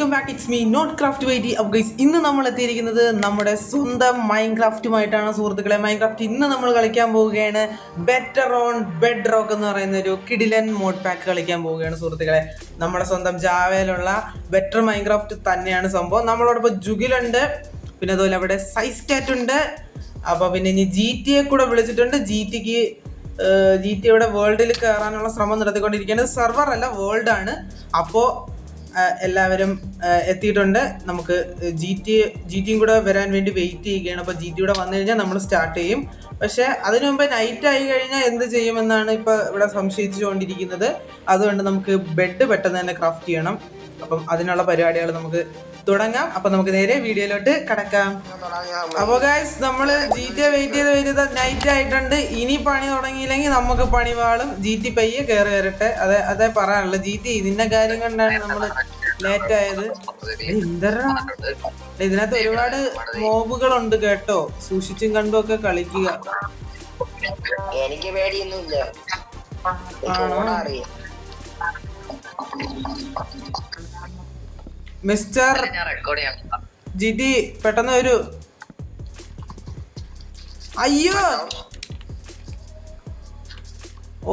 Welcome back. It's me knot craft eighty. അപ്പോൾ guys, ഇന്ന് നമ്മൾ എത്തിയിരിക്കുന്നത് നമ്മുടെ സ്വന്തം മൈൻക്രാഫ്റ്റുമായിട്ടാണ് സുഹൃത്തുക്കളെ. മൈൻക്രാഫ്റ്റ് ഇന്ന് നമ്മൾ കളിക്കാൻ പോവുകയാണ് ബെറ്റർ ഓൺ ബെഡ് റോക്ക് എന്ന് പറയുന്ന ഒരു കിഡിലൻ മോഡ് പാക്ക് കളിക്കാൻ പോവുകയാണ് സുഹൃത്തുക്കളെ. നമ്മുടെ സ്വന്തം ജാവയിലുള്ള ബെറ്റർ മൈൻക്രാഫ്റ്റ് തന്നെയാണ് സംഭവം. നമ്മളോടൊപ്പം ജുഗിലുണ്ട്, പിന്നെ അതുപോലെ അവിടെ സൈസ് കാറ്റ് ഉണ്ട്. അപ്പോൾ പിന്നെ ഇനി GTA കൂടെ വിളിച്ചിട്ടുണ്ട്. GTA ഇവിടെ വേൾഡിൽ കയറാനുള്ള ശ്രമം നടത്തിക്കൊണ്ടിരിക്കുകയാണ്. സെർവർ അല്ല, വേൾഡ് ആണ്. അപ്പോൾ എല്ലാവരും എത്തിയിട്ടുണ്ട്. നമുക്ക് ജിറ്റിയും കൂടെ വരാൻ വേണ്ടി വെയിറ്റ് ചെയ്യുകയാണ്. അപ്പോൾ GTA കൂടെ വന്നു കഴിഞ്ഞാൽ നമ്മൾ സ്റ്റാർട്ട് ചെയ്യും. പക്ഷേ അതിനു മുമ്പ് നൈറ്റ് ആയി കഴിഞ്ഞാൽ എന്ത് ചെയ്യുമെന്നാണ് ഇപ്പോൾ ഇവിടെ സംശയിച്ചുകൊണ്ടിരിക്കുന്നത്. അതുകൊണ്ട് നമുക്ക് ബെഡ് പെട്ടെന്ന് തന്നെ ക്രാഫ്റ്റ് ചെയ്യണം. അപ്പം അതിനുള്ള പരിപാടികൾ നമുക്ക് തുടങ്ങാം. അപ്പം നമുക്ക് നേരെ വീഡിയോയിലോട്ട് കടക്കാം. അപ്പോൾ ഗൈസ്, നമ്മൾ GTA വെയിറ്റ് ചെയ്ത് നൈറ്റ് ആയിട്ടുണ്ട്. ഇനി പണി തുടങ്ങിയില്ലെങ്കിൽ നമുക്ക് പണി വാളും. GTA പയ്യെ കയറി വരട്ടെ. അതേ പറയാനുള്ളൂ. GTA ഇതിന്റെ കാര്യം കൊണ്ടാണ് നമ്മൾ ലേറ്റ് ആയത്. ഇതിനകത്ത് ഒരുപാട് മോബുകളുണ്ട് കേട്ടോ. സൂക്ഷിച്ചും കണ്ടും ഒക്കെ കളിക്കുക. എനിക്ക് പേടിയൊന്നുമില്ല. മിസ്റ്റർ GTA പെട്ടെന്ന് വരൂ. അയ്യോ,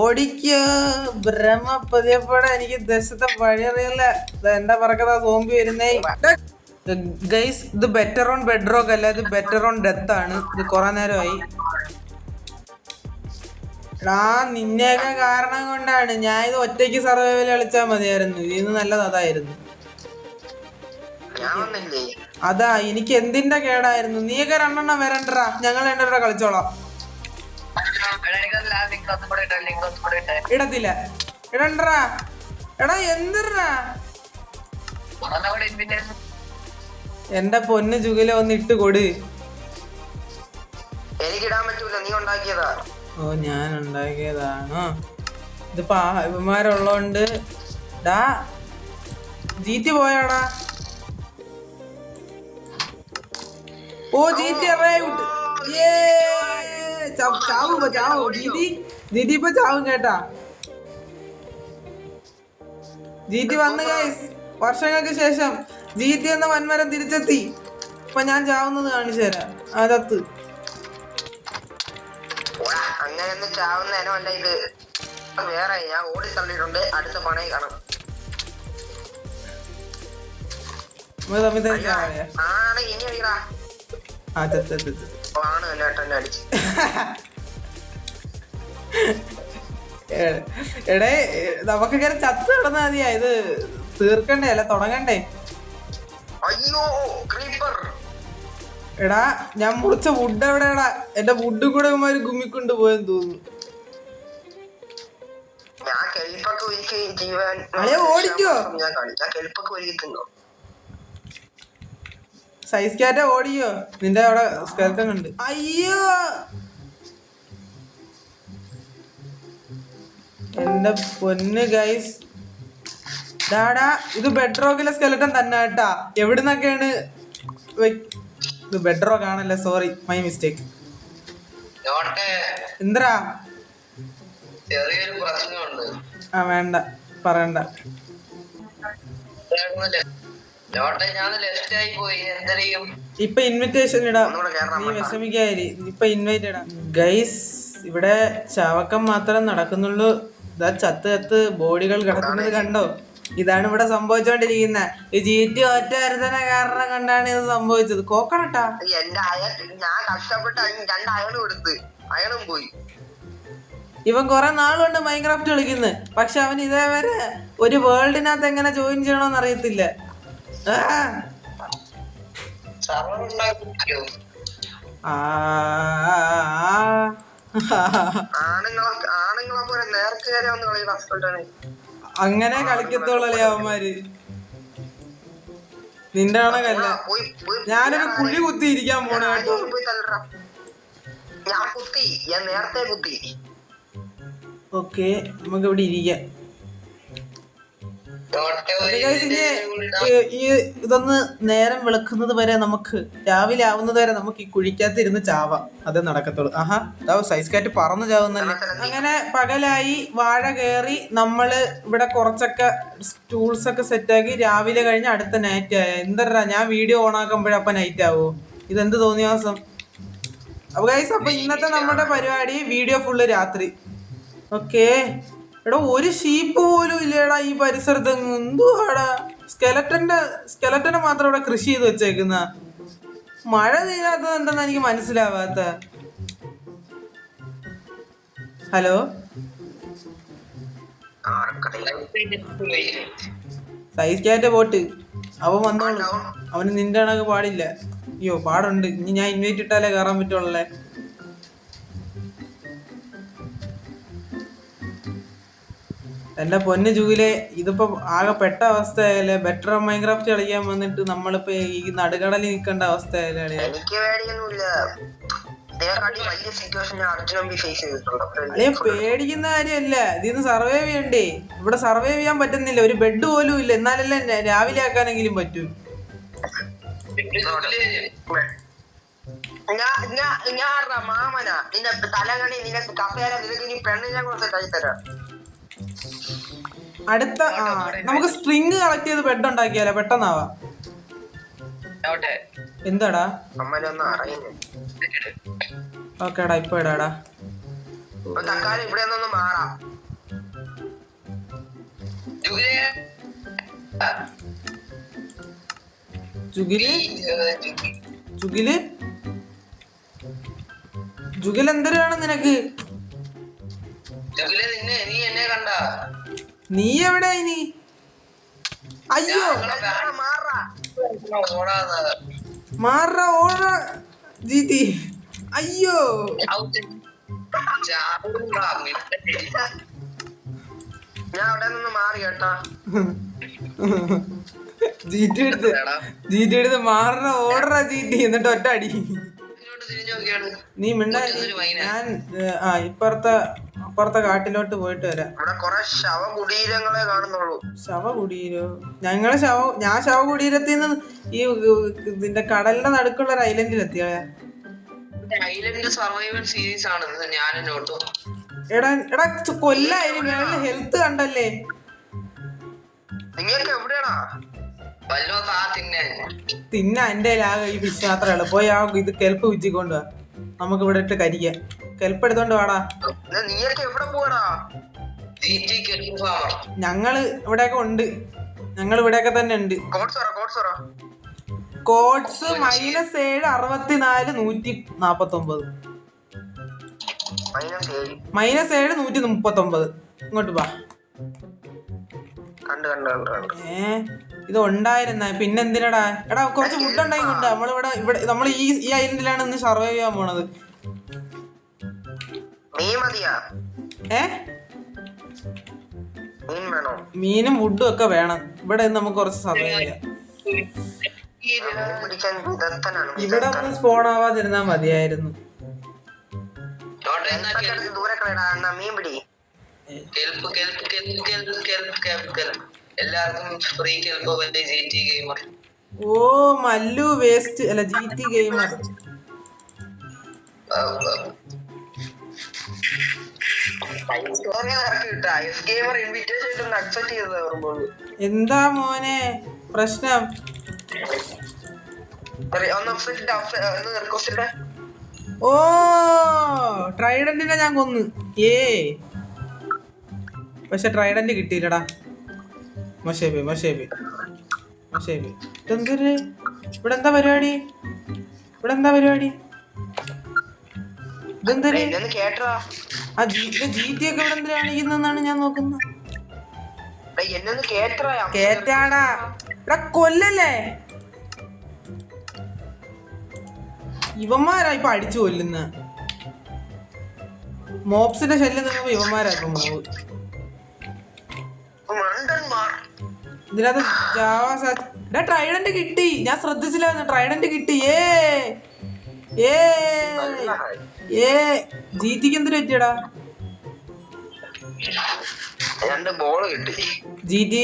ഓടിക്കോ ബ്രഹ്മപതിയപ്പോടെ. എനിക്ക് ദശത്തെ വഴിയറിയില്ല. എന്റെ പറക്കതാ സോംബി വരുന്നേ. ഗൈസ്, ഇത് ബെറ്റർ ഓൺ ബെഡ് റോക്ക് അല്ല, ഇത് ബെറ്റർ ഓൺ ഡെത്ത് ആണ്. ഇത് കുറെ നേരമായി. നിന്നെയൊക്കെ കാരണം കൊണ്ടാണ് ഞാൻ ഇത് ഒറ്റയ്ക്ക് സർവൈവൽ കളിച്ചാൽ മതിയായിരുന്നു. ഇതിന് നല്ലത് അതായിരുന്നു. അതാ, എനിക്ക് എന്തിന്റെ കേടായിരുന്നു. നീയൊക്കെ രണ്ടെണ്ണം വരണ്ടാ, ഞങ്ങൾ രണ്ടെണ്ണം കളിച്ചോളാം. ഇടത്തില്ല, ഇടണ്ടാ. എടാ എന്തിനാ എന്റെ പൊന്ന് ജുഗില ഒന്ന് ഇട്ട് കൊട്. ഓ, ഞാൻ ഉണ്ടാക്കിയതാണോ? ഇതിപ്പോ ഇവന്മാരുള്ളോണ്ട്. ഡാ GTA പോയാടാ. ഓ, GTA arrived. ചാവും GTA ഇപ്പൊ ചാവും കേട്ടാ. GTA വന്നു ഗൈസ്. വർഷങ്ങൾക്ക് ശേഷം GTA എന്ന വൻമരം തിരിച്ചെത്തി. ഇപ്പൊ ഞാൻ ചാവുന്നത് കാണിച്ചു തരാം. അതത്ത് അങ്ങനെയൊന്നും ചാവുന്നതിനല്ല, ഇത് വേറെ. ഞാൻ ഓടി തള്ളിയിട്ടുണ്ട്. അടുത്ത പണി കാണും. എടേ, നമുക്കിങ്ങനെ ചത്ത് കിടന്നാ മതിയാ. ഇത് തീർക്കണ്ടേ അല്ല തുടങ്ങണ്ടേ? അയ്യോ ക്രീപ്പർ. എടാ, ഞാൻ മുറിച്ച വുഡ് എവിടെയാടാ? എന്റെ വുഡും കൂടെ ഇവന്മാര് ഗുമ്മിക്കൊണ്ട് പോയെന്ന് തോന്നുന്നു. ഓടിക്കോ സൈസ് കാറ്റ, ഓടിയോ. നിന്റെ അവിടെ സ്കെൽട്ടൻ ഉണ്ട്. അയ്യോ, എന്റെ പൊന്ന് ഗൈസ്. ഡാടാ, ഇത് ബെഡ് റോക്കിലെ സ്കെൽട്ടൻ തന്നെ കേട്ടാ. എവിടുന്നൊക്കെയാണ്? ഇത് ബെഡ് റോക്ക് ആണല്ലേ, സോറി, മൈ മിസ്റ്റേക്ക്. എന്തരാ? ആ വേണ്ട, പറയണ്ട. ഇപ്പൊ ഇൻവിറ്റേഷൻ ഇടാം, നീ വിഷമിക്കാരി. ഇപ്പൊ ഇൻവൈറ്റ് ഇടാം. ഗൈസ്, ഇവിടെ ചാവക്കം മാത്രം നടക്കുന്നുള്ളൂ. ഇതാ ചത്ത് ബോഡികൾ കിടക്കുന്നത് കണ്ടോ? ഇതാണ് ഇവിടെ സംഭവിച്ചോണ്ടിരിക്കുന്നത്. ഈ GTA ഒറ്റ വരുന്ന കാരണം കൊണ്ടാണ് ഇത് സംഭവിച്ചത്. കോക്കണട്ടാ, ഇവൻ കുറെ നാളുകൊണ്ട് മൈൻക്രാഫ്റ്റ് കളിക്കുന്നു. പക്ഷെ അവൻ ഇതേവരെ ഒരു വേൾഡിനകത്ത് എങ്ങനെ ജോയിൻ ചെയ്യണോന്ന് അറിയത്തില്ല. അങ്ങനെ കളിക്കത്തോളല്ലേ അവന്മാര്. നിന്റെ കണക്കല്ല. ഞാനൊരു കുഴി കുത്തിയിരിക്കാൻ പോണ കേട്ടോ. ഓക്കെ, നമുക്ക് ഇവിടെ ഇരിക്കാം. Guys, ഇതൊന്ന് നേരം വിളക്കുന്നത് വരെ നമുക്ക് രാവിലെ ആവുന്നത് വരെ നമുക്ക് ഈ കുഴിക്കകത്തിരുന്ന് ചാവാം. അതേ നടക്കത്തുള്ളൂ. ആഹാ, സൈസ് കാറ്റ് പറന്ന് ചാവുന്നല്ലേ. അങ്ങനെ പകലായി, വാഴ കയറി, നമ്മള് ഇവിടെ കുറച്ചൊക്കെ ടൂൾസ് ഒക്കെ സെറ്റാക്കി രാവിലെ കഴിഞ്ഞ് അടുത്ത നൈറ്റ് ആയ. എന്തരാ ഞാൻ വീഡിയോ ഓൺ ആക്കുമ്പോഴപ്പ നൈറ്റ് ആവോ? ഇതെന്ത് തോന്നിയ ദിവസം. അപ്പൊ ഗൈസ്, അപ്പൊ ഇന്നത്തെ നമ്മുടെ പരിപാടി വീഡിയോ ഫുള്ള് രാത്രി. ഓക്കേ. എടാ, ഒരു ഷീപ്പ് പോലും ഇല്ലേടാ ഈ പരിസരത്ത്. എന്തുവാടാ, സ്കെലറ്റനെ മാത്രം ഇവിടെ കൃഷി ചെയ്ത് വെച്ചേക്കുന്ന. മഴ തീരാത്തത് എന്തെന്ന് എനിക്ക് മനസ്സിലാവാത്ത. ഹലോ, സൈസ് ക്യാറ്റ് ബോട്ട് അവൻ വന്നോളൂ. അവന് നിന്റെ കണക്ക് പാടില്ല. അയ്യോ, പാടുണ്ട്. ഇനി ഞാൻ ഇൻവൈറ്റ് ഇട്ടാലേ കയറാൻ പറ്റുള്ളേ. എന്റെ പൊന്ന് ജൂലെ, ഇതിപ്പോ ആകെ പെട്ട അവസ്ഥയല്ലേ. ബെറ്റർ മൈൻക്രാഫ്റ്റ് കളിക്കാൻ വന്നിട്ട് നമ്മളിപ്പോ ഈ നടുകടലിൽ നിൽക്കേണ്ട അവസ്ഥയല്ലേ. അളിയ പേടിക്കുന്ന കാര്യമല്ല, ഇതിന്ന് സർവൈവ് ചെയ്യണ്ടേ. ഇവിടെ സർവൈവ് ചെയ്യാൻ പറ്റുന്നില്ല. ഒരു ബെഡ് പോലും ഇല്ല. എന്നാലല്ലേ രാവിലെ ആക്കാനെങ്കിലും പറ്റൂ. അടുത്ത നമുക്ക് സ്ട്രിങ് കളക്ട് ചെയ്ത് ബെഡ് ഉണ്ടാക്കിയാലോ? പെട്ടെന്നാവാ. എന്താടാ? ഓക്കേടാ, ഇപ്പൊ ഇടാടാ. ജുഗിൽ എന്തൊരാണ് നിനക്ക്? നീ എവിടെ ഇനി? അയ്യോ, മാറ ഓട ജീതി. അയ്യോ, ഞാൻ അവിടെ നിന്ന് മാറി കേട്ടാ. ജീറ്റി എടുത്ത് മാറ ഓടറ ജീറ്റി. എന്നിട്ട് ഒറ്റ അടി. നീ മിണ്ടായി. ഞാൻ അപ്പുറത്തെ കാട്ടിലോട്ട് പോയിട്ട് വരാം. ശവകുടീരങ്ങളെ കാണുന്നുള്ളൂ. ശവകുടീരോ? ഞാൻ ശവകുടീരത്തിൽ നിന്ന് ഈ ഇതിന്റെ കടലിന്റെ നടുക്കുള്ള ഒരു ഐലൻഡിലെത്തിയ. ഐലൻഡ് സർവൈവൽ സീരീസ് ആണ് ഞാൻ. എടാ കൊല്ലായി മേളില് ഹെൽത്ത് കണ്ടല്ലേ. നിങ്ങൾക്ക് എവിടെയാണോ തിന്ന? എന്റെ ആകെ ഈ ഫിഷ് മാത്രമേ. പോയി ആ ഇത് കെൽപ്പ് വിച്ചിക്കൊണ്ട് വാ. നമുക്ക് ഇവിടെ ഇട്ട് കരിക്കാം. കെൽപ്പ് എടുത്തോണ്ട് വാടാ. ഞങ്ങള് ഇവിടെയൊക്കെ ഉണ്ട്. ഞങ്ങൾ ഇവിടെയൊക്കെ തന്നെ ഉണ്ട്. കോഡ്സ് -7 64 149. -7 139. ഇങ്ങോട്ട് വാ. ഇത് ഉണ്ടായിരുന്ന പിന്നെന്തിനടാ? എടാ, കുറച്ച് ഫുഡ് ഉണ്ടാക്കി കൊണ്ട്. നമ്മൾ ഈ ഐലൻഡിലാണ് ഇന്ന് സർവൈവ് ചെയ്യാൻ പോണത്. മീനും ഫുഡും ഒക്കെ വേണം. ഇവിടെ നമുക്ക് കുറച്ച് സർവൈവ് ചെയ്യാം. ഇവിടെ ഒന്നും സ്പോൺ ആവാതിരുന്നാ മതിയായിരുന്നു. ഓ, മല്ലു വേസ്റ്റ് അല്ല, GT ഗെയിമർ. എന്താ മോനെ പ്രശ്നം? ഓ, ട്രൈഡന്റിനെ ഞാൻ കൊന്നു. പക്ഷെ ട്രൈഡന്റ് കിട്ടിയില്ലടാ. മോശേബി. ഇതെന്തൊരു? ഇവിടെ എന്താ പരിപാടി? ഇതെന്തൊരു? ആ GT ഒക്കെ ഇവിടെ എന്തിനാ കാണിക്കുന്നെന്നാണ് ഞാൻ നോക്കുന്നത്. കേറ്റാടാ. ഇവിടെ കൊല്ലല്ലേ. ഇവന്മാരാ ഇപ്പൊ അടിച്ചു കൊല്ലുന്ന. മോപ്സിന്റെ ശല്യം നിന്നപ്പോ ഇവന്മാരാക്കും മോവ്. ഇതിനകത്ത് ട്രൈഡന്റ് കിട്ടി. ഞാൻ ശ്രദ്ധിച്ചില്ലായിരുന്നു. ട്രൈഡന്റ് കിട്ടി. GTക്ക് എന്തിനു പറ്റിയടാ? GT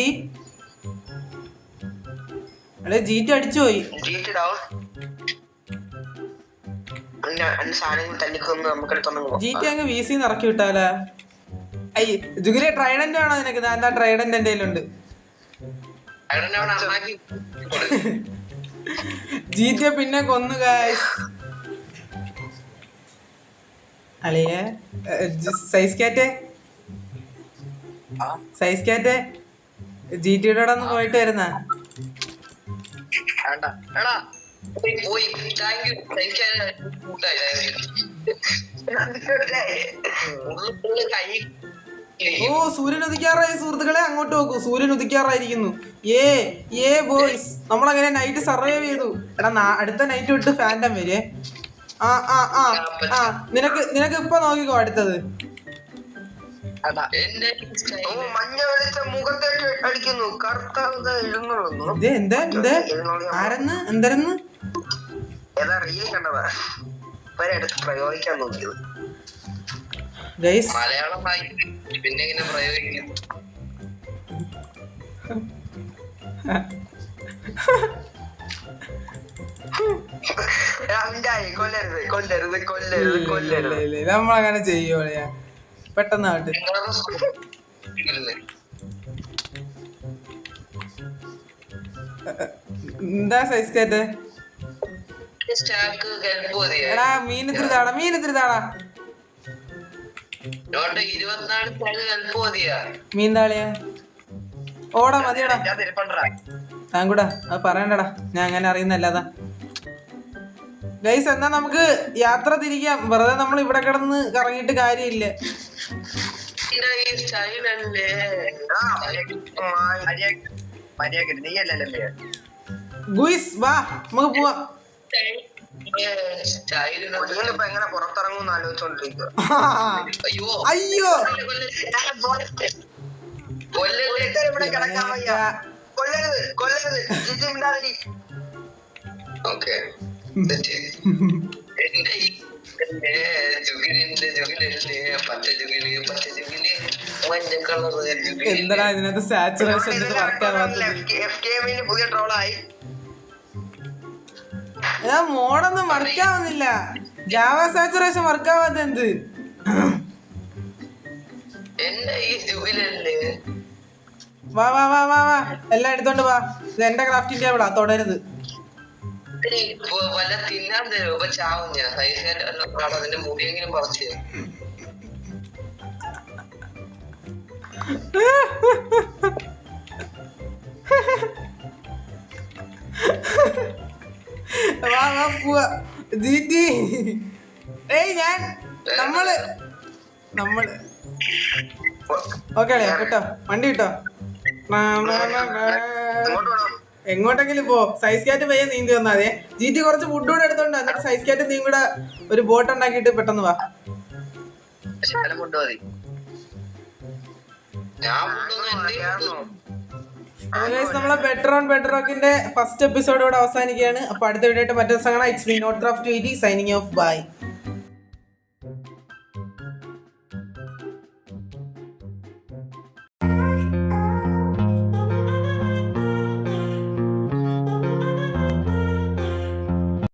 അല്ലെ ജീറ്റ് അടിച്ചു പോയി. GT down. സാധനങ്ങൾ തല്ലിക്കൊന്ന് നമുക്കെടുത്തൊന്നും ജീറ്റ് അങ്ങ് VC ഇറക്കി വിട്ടാലേ. അയ്യ ജുഗിലെ ട്രൈഡന്റ് ആണോ നിനക്ക്? എന്താ ട്രൈഡന്റ് എന്റെ കയ്യിലുണ്ട്. ജീറ്റിയെ പിന്നെ കൊന്നു ഗായ്സ്. അളിയെ സൈസ് കാറ്റേ GTയുടെ അവിടെ ഒന്ന് പോയിട്ട് വരുന്ന. ഓ സൂര്യൻ ഉദിക്കാറായി സുഹൃത്തുക്കളെ, അങ്ങോട്ട് നോക്കൂ. സൂര്യൻ ഉദിക്കാറായിരിക്കുന്നു. ഏ ബോയ്സ്, നമ്മളങ്ങനെ നൈറ്റ് സർവൈവ് ചെയ്തു. എടാ അടുത്ത നൈറ്റ് വിട്ട് ഫാൻറ്റം വരെ. നിനക്ക് ഇപ്പൊ നോക്കിക്കോ അടുത്തത്. മഞ്ഞ വെളിച്ചം മുഖത്തേക്ക് അടിക്കുന്നു. ആരെന്ന് എന്തരെന്ന് ഏതാ റീൽ കണ്ടതാ? ഇവരെടുത്ത് പ്രയോഗിക്കാൻ നോക്കിയത്. മലയാളം പിന്നെ ഇങ്ങനെ പ്രയോഗിക്കും. നമ്മളങ്ങനെ ചെയ്യോ പെട്ടെന്നാവട്ടെ. എന്താ സൈസ് കേട്ട്? എടാ മീനിത്തിരി താടാ. മീൻ താളിയാ ഓടാ മതിയടാ. താൻ കൂടാ അത് പറയണ്ടടാ, ഞാൻ അങ്ങനെ അറിയുന്നല്ലാതാ. ഗൈസ് എന്നാ നമുക്ക് യാത്ര തിരിക്കാം. വെറുതെ നമ്മൾ ഇവിടെ കിടന്ന് കറങ്ങിയിട്ട് കാര്യമില്ല. ഗുയിസ് വാ നമുക്ക് പോവാം. എങ്ങനെ പുറത്തിറങ്ങും ആലോചിച്ചോണ്ടിരിക്കുക. അയ്യോ എന്താടാ ഇതിനകത്ത് സാച്ചുറേഷൻ പുതിയ ട്രോളായി. മോഡൊന്നും വർക്കാവുന്നില്ല. ജാവ സാച്ചുറേഷൻ വർക്കാവാത്ത എന്ത്? വാ വാ വാ വാ വാ എല്ലാം എടുത്തോണ്ട് വാ. ഇത് എന്റെ ക്രാഫ്റ്റിന്റെ എവിടാ തൊടരുത്. തിന്നാൻ തരുമോ? ചാവും ഞാൻ. അതിന്റെ മുടിയെങ്കിലും പറിച്ച് നമ്മള് ഓക്കെ കേട്ടോ, വണ്ടി കിട്ടോ. എങ്ങോട്ടെങ്കിലും പോ. സൈസ് കാറ്റ് പയ്യെ നീന്തി വന്നാ മതി. GT കുറച്ച് ഫുഡ് കൂടെ എടുത്തോണ്ട് എന്നിട്ട് സൈസ് കാറ്റ് നീ കൂടെ ഒരു ബോട്ട് ഉണ്ടാക്കിയിട്ട് പെട്ടെന്ന് വാ. നമ്മളെ ബെറ്റർ ഓൺ ബെഡ് റോക്കിന്റെ ഫസ്റ്റ് എപ്പിസോഡ് ഇവിടെ അവസാനിക്കുകയാണ്. അപ്പൊ അടുത്ത വീഡിയോ ആയിട്ട് മറ്റേ ദിവസം കാണാം. It's me knot craft 80 signing off. By.